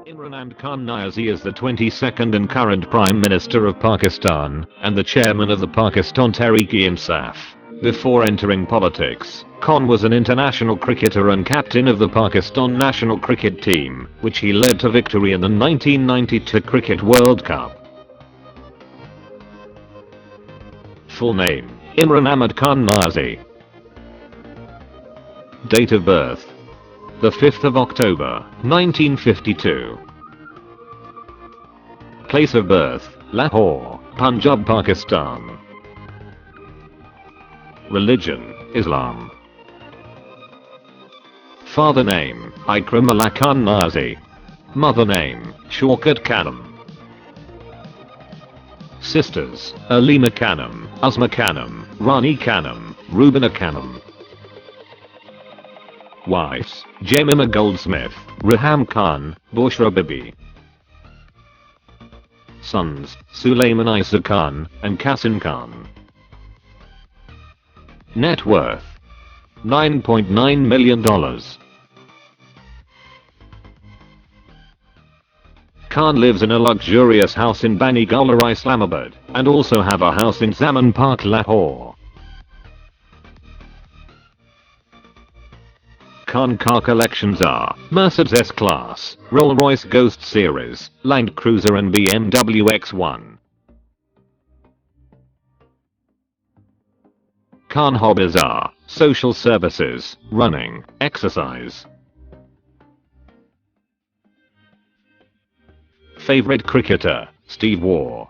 Imran Khan Niazi is the 22nd and current Prime Minister of Pakistan, and the chairman of the Pakistan Tehreek-e-Insaf. Before entering politics, Khan was an international cricketer and captain of the Pakistan national cricket team, which he led to victory in the 1992 Cricket World Cup. Full name: Imran Ahmed Khan Niazi. Date of birth: the 5th of October, 1952. Place of birth: Lahore, Punjab, Pakistan. Religion: Islam. Father name: Aitchison Khan Niazi. Mother name: Shaukat Khanum. Sisters: Alima Khanum, Uzma Khanum, Rani Khanum, Rubina Khanum. Wives: Jemima Goldsmith, Raham Khan, Bushra Bibi. Sons: Sulaiman Isa Khan and Qasim Khan. Net worth: $9.9 million. Khan lives in a luxurious house in Bani Gaular, Islamabad, and also have a house in Zaman Park, Lahore. Khan car collections are Mercedes S-Class, Rolls-Royce Ghost Series, Land Cruiser and BMW X1. Khan hobbies are social services, running, exercise. Favorite cricketer: Steve Waugh.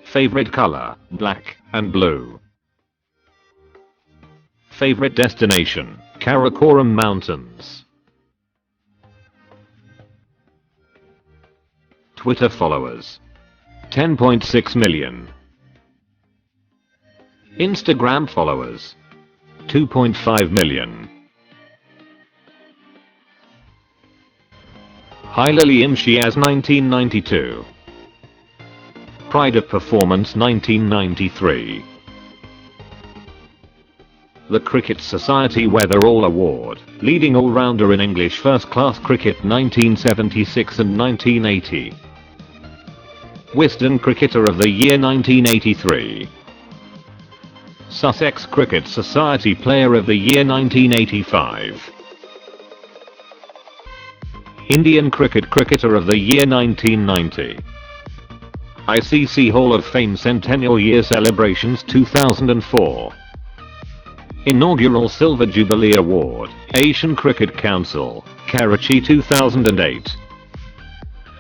Favorite color: black and blue. Favorite destination: Karakoram Mountains. Twitter followers: 10.6 million. Instagram followers: 2.5 million. Hilali Imtiaz 1992. Pride of Performance 1993. The Cricket Society Weatherall Award, leading all-rounder in English first-class cricket 1976 and 1980. Wisden Cricketer of the Year 1983. Sussex Cricket Society Player of the Year 1985. Indian Cricket Cricketer of the Year 1990. ICC Hall of Fame Centennial Year Celebrations 2004. Inaugural Silver Jubilee Award, Asian Cricket Council, Karachi 2008.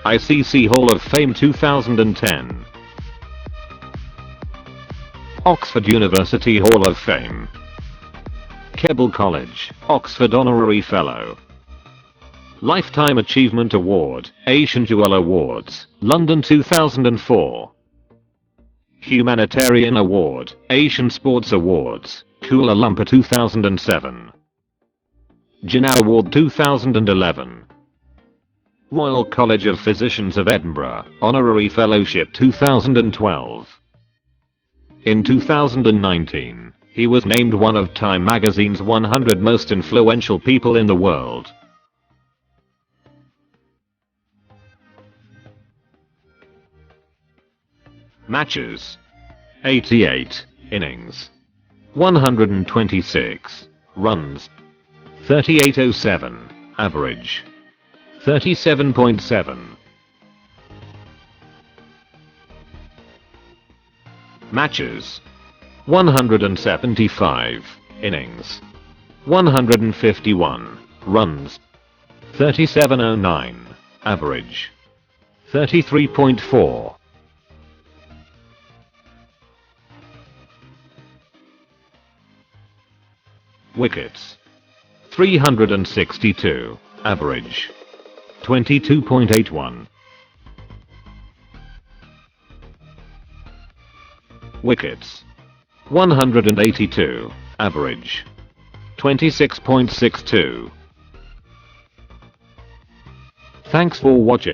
ICC Hall of Fame 2010. Oxford University Hall of Fame. Keble College, Oxford Honorary Fellow. Lifetime Achievement Award, Asian Jewel Awards, London 2004. Humanitarian Award, Asian Sports Awards, Kuala Lumpur 2007. Jinnah Award 2011. Royal College of Physicians of Edinburgh, Honorary Fellowship 2012. In 2019, he was named one of Time magazine's 100 most influential people in the world. Matches: 88 innings, 126 runs, 3807 average, 37.7. Matches: 175 innings, 151 runs, 3709 average, 33.4. Wickets: 362 average, 22.81. Wickets: 182 average, 26.62. Thanks for watching.